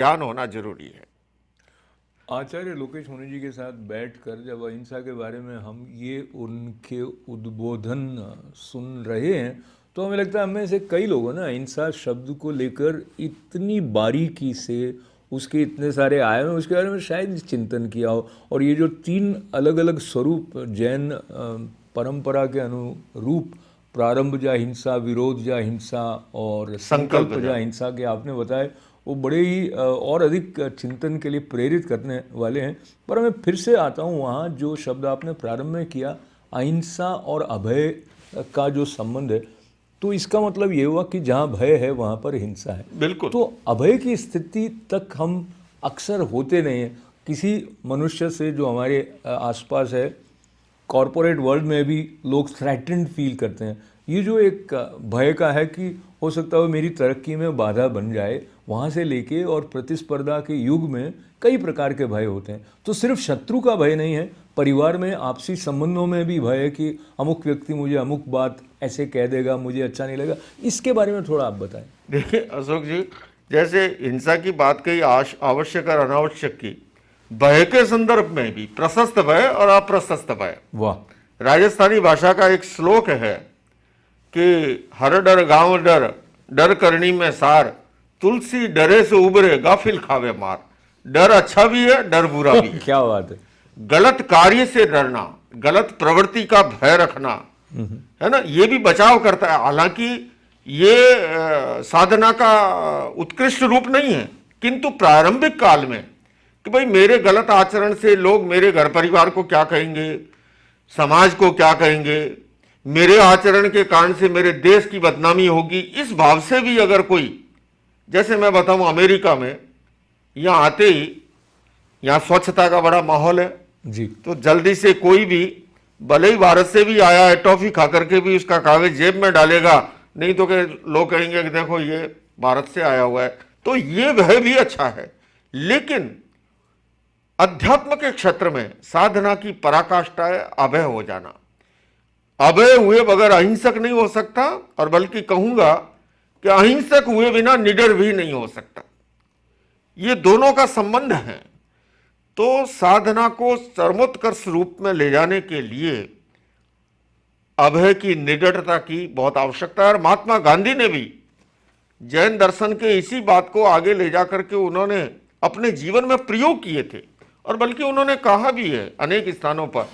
ज्ञान होना जरूरी है। आचार्य लोकेश मुनि जी के साथ बैठकर जब अहिंसा के बारे में हम ये उनके उद्बोधन सुन रहे हैं, तो हमें लगता है हमें से कई लोगों ने अहिंसा शब्द को लेकर इतनी बारीकी से उसके इतने सारे आयाम हैं उसके बारे में शायद चिंतन किया हो। और ये जो 3 अलग अलग स्वरूप जैन परंपरा के अनुरूप, प्रारंभ जा हिंसा, विरोध जा हिंसा और संकल्प जा हिंसा के आपने बताए, वो बड़े ही और अधिक चिंतन के लिए प्रेरित करने वाले हैं। पर मैं फिर से आता हूँ वहाँ जो शब्द आपने प्रारंभ में किया, अहिंसा और अभय का जो संबंध है, तो इसका मतलब ये हुआ कि जहाँ भय है वहाँ पर हिंसा है। बिल्कुल। तो अभय की स्थिति तक हम अक्सर होते नहीं हैं किसी मनुष्य से जो हमारे आसपास है। कॉरपोरेट वर्ल्ड में भी लोग थ्रेटन्ड फील करते हैं। ये जो एक भय का है कि हो सकता है मेरी तरक्की में बाधा बन जाए, वहाँ से लेके और प्रतिस्पर्धा के युग में कई प्रकार के भय होते हैं। तो सिर्फ शत्रु का भय नहीं है, परिवार में आपसी संबंधों में भी भय है कि अमुक व्यक्ति मुझे अमुक बात ऐसे कह देगा, मुझे अच्छा नहीं लगेगा। इसके बारे में थोड़ा आप बताएं। देखिए अशोक जी, जैसे हिंसा की बात कही, आवश्यक और अनावश्यक की, भय के संदर्भ में भी प्रशस्त भय और अप्रशस्त भय। वाह। राजस्थानी भाषा का एक श्लोक है कि हर डर गांव डर, डर करनी में सार, तुलसी डरे से उबरे गाफिल खावे मार। डर अच्छा भी है, डर बुरा भी है। क्या बात है। गलत कार्य से डरना, गलत प्रवृत्ति का भय रखना, है ना, ये भी बचाव करता है। हालांकि ये साधना का उत्कृष्ट रूप नहीं है, किंतु प्रारंभिक काल में कि भाई मेरे गलत आचरण से लोग मेरे घर परिवार को क्या कहेंगे, समाज को क्या कहेंगे, मेरे आचरण के कारण से मेरे देश की बदनामी होगी, इस भाव से भी अगर कोई, जैसे मैं बताऊं अमेरिका में, यहाँ आते ही यहाँ स्वच्छता का बड़ा माहौल है जी। तो जल्दी से कोई भी, भले ही भारत से भी आया है, टॉफी खा करके भी उसका कागज जेब में डालेगा, नहीं तो के लोग कहेंगे कि देखो ये भारत से आया हुआ है। तो ये वह भी अच्छा है। लेकिन अध्यात्म के क्षेत्र में साधना की पराकाष्ठा है अभय हो जाना। अभय हुए बगैर अहिंसक नहीं हो सकता, और बल्कि कहूंगा कि अहिंसक हुए बिना निडर भी नहीं हो सकता। ये दोनों का संबंध है। तो साधना को चरमोत्कर्ष रूप में ले जाने के लिए अभय की, निडरता की बहुत आवश्यकता है। और महात्मा गांधी ने भी जैन दर्शन के इसी बात को आगे ले जाकर के उन्होंने अपने जीवन में प्रयोग किए थे, और बल्कि उन्होंने कहा भी है अनेक स्थानों पर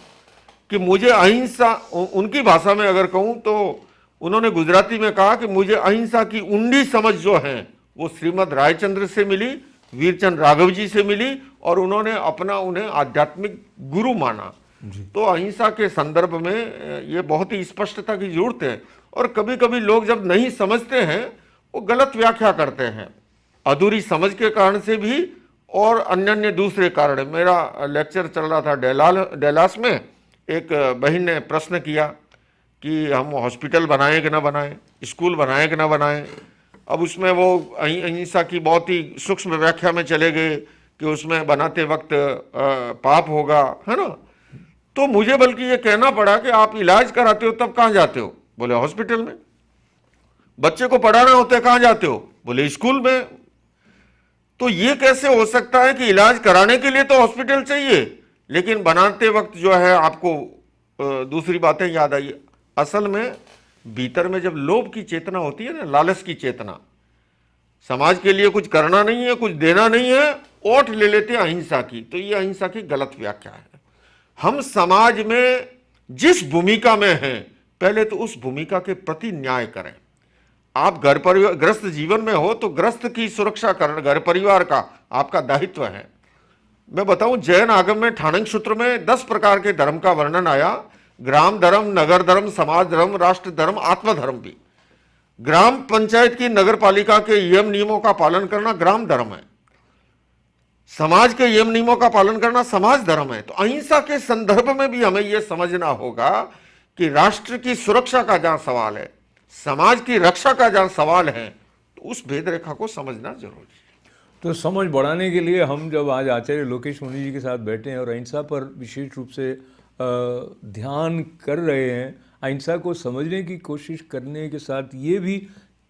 कि मुझे अहिंसा, उनकी भाषा में अगर कहूं तो उन्होंने गुजराती में कहा कि मुझे अहिंसा की ऊंडी समझ जो है वो श्रीमद रायचंद्र से मिली, वीरचंद राघव जी से मिली, और उन्होंने अपना उन्हें आध्यात्मिक गुरु माना। तो अहिंसा के संदर्भ में ये बहुत ही स्पष्टता की जरूरत है। और कभी कभी लोग जब नहीं समझते हैं वो गलत व्याख्या करते हैं, अधूरी समझ के कारण से भी और अन्य अन्य दूसरे कारण। मेरा लेक्चर चल रहा था डेलास में, एक बहन ने प्रश्न किया कि हम हॉस्पिटल बनाएं कि ना बनाएं, स्कूल बनाएं कि ना बनाएं। अब उसमें वो अहिंसा की बहुत ही सूक्ष्म व्याख्या में चले गए कि उसमें बनाते वक्त पाप होगा, है ना। तो मुझे बल्कि ये कहना पड़ा कि आप इलाज कराते हो तब कहाँ जाते हो? बोले हॉस्पिटल में। बच्चे को पढ़ाना होता है कहाँ जाते हो? बोले स्कूल में। तो ये कैसे हो सकता है कि इलाज कराने के लिए तो हॉस्पिटल चाहिए, लेकिन बनाते वक्त जो है आपको दूसरी बातें याद आई। असल में भीतर में जब लोभ की चेतना होती है ना, लालच की चेतना, समाज के लिए कुछ करना नहीं है, कुछ देना नहीं है, ओठ ले लेते हैं अहिंसा की। तो ये अहिंसा की गलत व्याख्या है। हम समाज में जिस भूमिका में हैं, पहले तो उस भूमिका के प्रति न्याय करें। आप घर परिवार, ग्रस्त जीवन में हो तो ग्रस्त की सुरक्षा करना घर परिवार का आपका दायित्व है। मैं बताऊं, जैन आगम में ठाणक सूत्र में 10 प्रकार के धर्म का वर्णन आया। ग्राम धर्म, नगर धर्म, समाज धर्म, राष्ट्र धर्म, आत्मधर्म भी। ग्राम पंचायत की, नगर पालिका के यम नियमों का पालन करना ग्राम धर्म है, समाज के यम नियमों का पालन करना समाज धर्म है। तो अहिंसा के संदर्भ में भी हमें यह समझना होगा कि राष्ट्र की सुरक्षा का जहां सवाल है, समाज की रक्षा का जहां सवाल है, तो उस भेद रेखा को समझना जरूरी है। तो समझ बढ़ाने के लिए हम जब आज आचार्य लोकेश मुनि जी के साथ बैठे हैं और अहिंसा पर विशेष रूप से ध्यान कर रहे हैं, अहिंसा को समझने की कोशिश करने के साथ ये भी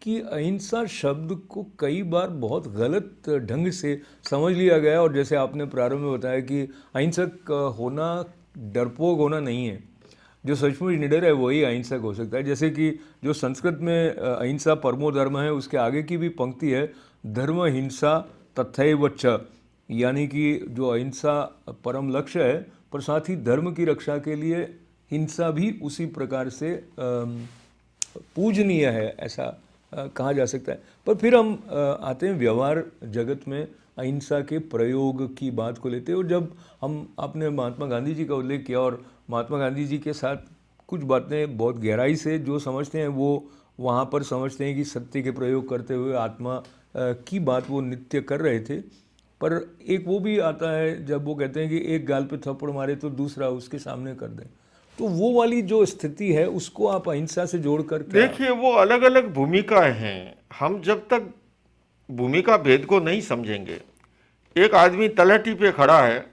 कि अहिंसा शब्द को कई बार बहुत गलत ढंग से समझ लिया गया, और जैसे आपने प्रारंभ में बताया कि अहिंसक होना डरपोक होना नहीं है, जो सचमुच निडर है वही अहिंसक हो सकता है। जैसे कि जो संस्कृत में अहिंसा परमो धर्म है, उसके आगे की भी पंक्ति है धर्म हिंसा तथैव च, यानी कि जो अहिंसा परम लक्ष्य है, पर साथ ही धर्म की रक्षा के लिए हिंसा भी उसी प्रकार से पूजनीय है, ऐसा कहा जा सकता है। पर फिर हम आते हैं व्यवहार जगत में अहिंसा के प्रयोग की बात को लेते हैं, और जब हम आपने महात्मा गांधी जी का उल्लेख किया, और महात्मा गांधी जी के साथ कुछ बातें बहुत गहराई से जो समझते हैं वो वहाँ पर समझते हैं कि सत्य के प्रयोग करते हुए आत्मा की बात वो नित्य कर रहे थे। पर एक वो भी आता है जब वो कहते हैं कि एक गाल पे थप्पड़ मारे तो दूसरा उसके सामने कर दें, तो वो वाली जो स्थिति है उसको आप अहिंसा से जोड़कर देखिए, वो अलग अलग भूमिकाएं हैं। हम जब तक भूमिका भेद को नहीं समझेंगे, एक आदमी तलहटी पे खड़ा है,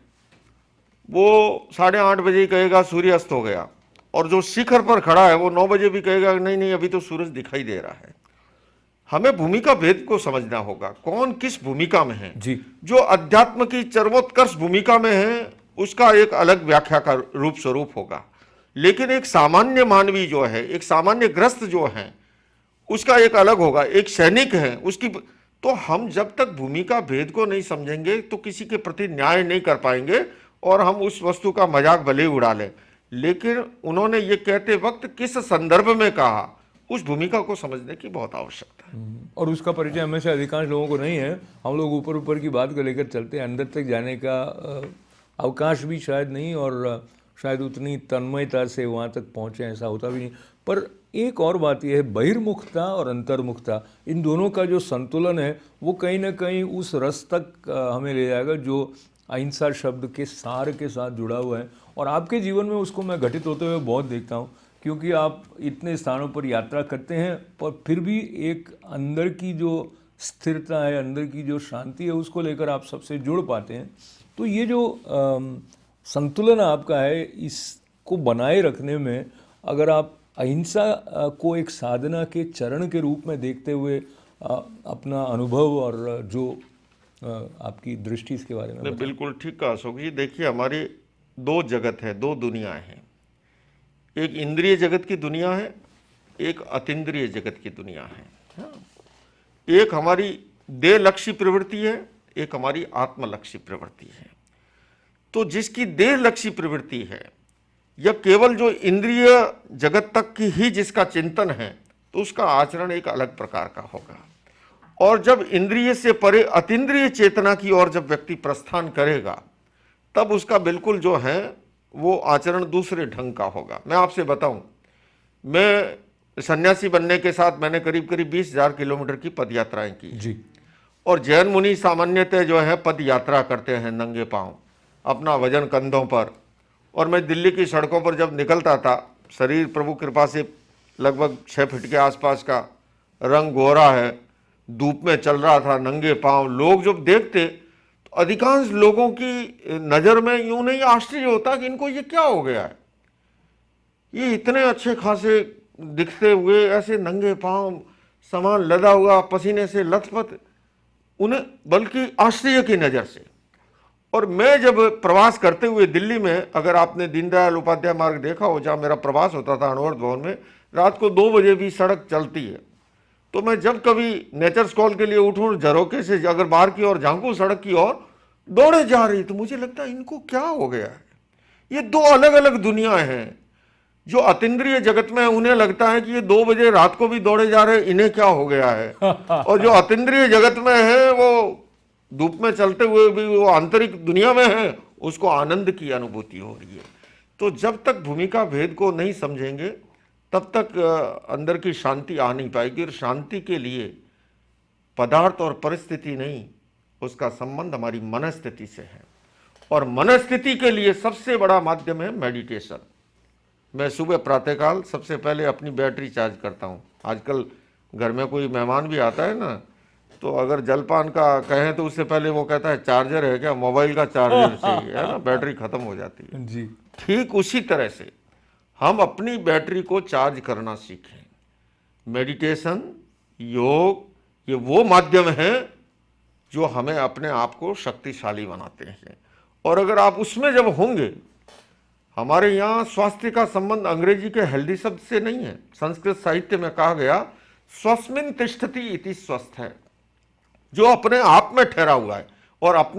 वो 8:30 बजे ही कहेगा सूर्य अस्त हो गया, और जो शिखर पर खड़ा है वो 9 बजे भी कहेगा नहीं नहीं अभी तो सूरज दिखाई दे रहा है। हमें भूमिका भेद को समझना होगा, कौन किस भूमिका में है जी। जो अध्यात्म की चरमोत्कर्ष भूमिका में है उसका एक अलग व्याख्या का रूप स्वरूप होगा, लेकिन एक सामान्य मानवी जो है, एक सामान्य ग्रस्त जो है, उसका एक अलग होगा। एक सैनिक है उसकी, तो हम जब तक भूमिका भेद को नहीं समझेंगे तो किसी के प्रति न्याय नहीं कर पाएंगे, और हम उस वस्तु का मजाक भले ही उड़ा लें, लेकिन उन्होंने ये कहते वक्त किस संदर्भ में कहा, उस भूमिका को समझने की बहुत आवश्यकता है। और उसका परिचय हमें से अधिकांश लोगों को नहीं है। हम लोग ऊपर ऊपर की बात को लेकर चलते हैं, अंदर तक जाने का अवकाश भी शायद नहीं, और शायद उतनी तन्मयता से वहाँ तक पहुँचे ऐसा होता भी नहीं। पर एक और बात यह है, बहिर्मुखता और अंतर्मुखता, इन दोनों का जो संतुलन है वो कहीं ना कहीं उस रस तक हमें ले जाएगा जो अहिंसा शब्द के सार के साथ जुड़ा हुआ है। और आपके जीवन में उसको मैं घटित होते हुए बहुत देखता हूँ, क्योंकि आप इतने स्थानों पर यात्रा करते हैं, पर फिर भी एक अंदर की जो स्थिरता है, अंदर की जो शांति है, उसको लेकर आप सबसे जुड़ पाते हैं। तो ये जो संतुलन आपका है, इसको बनाए रखने में अगर आप अहिंसा को एक साधना के चरण के रूप में देखते हुए अपना अनुभव और जो आपकी दृष्टि इसके बारे में बिल्कुल ठीक कहा अशोक जी। देखिए, हमारी दो जगत है, दो दुनिया है। एक इंद्रिय जगत की दुनिया है, एक अतीन्द्रिय जगत की दुनिया है। एक हमारी देह लक्ष्य प्रवृत्ति है, एक हमारी आत्मलक्ष्य प्रवृत्ति है। तो जिसकी देह लक्ष्य प्रवृत्ति है या केवल जो इंद्रिय जगत तक की ही जिसका चिंतन है, तो उसका आचरण एक अलग प्रकार का होगा। और जब इंद्रिय से परे अतीन्द्रिय चेतना की ओर जब व्यक्ति प्रस्थान करेगा, तब उसका बिल्कुल जो है वो आचरण दूसरे ढंग का होगा। मैं आपसे बताऊं, मैं सन्यासी बनने के साथ मैंने करीब करीब 20,000 किलोमीटर की पद यात्राएं की जी। और जैन मुनि सामान्यतः जो है पद यात्रा करते हैं नंगे पांव, अपना वजन कंधों पर। और मैं दिल्ली की सड़कों पर जब निकलता था, शरीर प्रभु कृपा से लगभग 6 फीट के आसपास का, रंग गोरा है, धूप में चल रहा था नंगे पांव। लोग जब देखते तो अधिकांश लोगों की नज़र में यूं नहीं आश्चर्य होता कि इनको ये क्या हो गया है, ये इतने अच्छे खासे दिखते हुए ऐसे नंगे पांव, सामान लदा हुआ, पसीने से लथपथ, उन्हें बल्कि आश्चर्य की नज़र से। और मैं जब प्रवास करते हुए दिल्ली में, अगर आपने दीनदयाल उपाध्याय मार्ग देखा हो जहाँ मेरा प्रवास होता था अणुवर्ध भवन में, रात को 2 बजे भी सड़क चलती है। तो मैं जब कभी नेचर्स कॉल के लिए उठूँ, झरोके से अगर बाहर की ओर झांकूँ सड़क की ओर, दौड़े जा रही, तो मुझे लगता है इनको क्या हो गया है। ये दो अलग अलग दुनियाएं हैं। जो अतीन्द्रिय जगत में उन्हें लगता है कि ये 2 बजे रात को भी दौड़े जा रहे, इन्हें क्या हो गया है। और जो अतीन्द्रिय जगत में है वो धूप में चलते हुए भी वो आंतरिक दुनिया में है, उसको आनंद की अनुभूति हो रही है। तो जब तक भूमिका भेद को नहीं समझेंगे तब तक अंदर की शांति आ नहीं पाएगी। और शांति के लिए पदार्थ और परिस्थिति नहीं, उसका संबंध हमारी मनस्थिति से है। और मनस्थिति के लिए सबसे बड़ा माध्यम है मेडिटेशन। मैं सुबह प्रातःकाल सबसे पहले अपनी बैटरी चार्ज करता हूँ। आजकल घर में कोई मेहमान भी आता है ना, तो अगर जलपान का कहें तो उससे पहले वो कहता है चार्जर है क्या, मोबाइल का चार्जर सही है ना, बैटरी खत्म हो जाती है जी। ठीक उसी तरह से हम अपनी बैटरी को चार्ज करना सीखें। मेडिटेशन, योग ये वो माध्यम है जो हमें अपने आप को शक्तिशाली बनाते हैं। और अगर आप उसमें जब होंगे, हमारे यहाँ स्वास्थ्य का संबंध अंग्रेजी के हेल्दी शब्द से नहीं है। संस्कृत साहित्य में कहा गया स्वस्मिन तिष्ठति इति स्वस्थ है, जो अपने आप में ठहरा हुआ है और अपने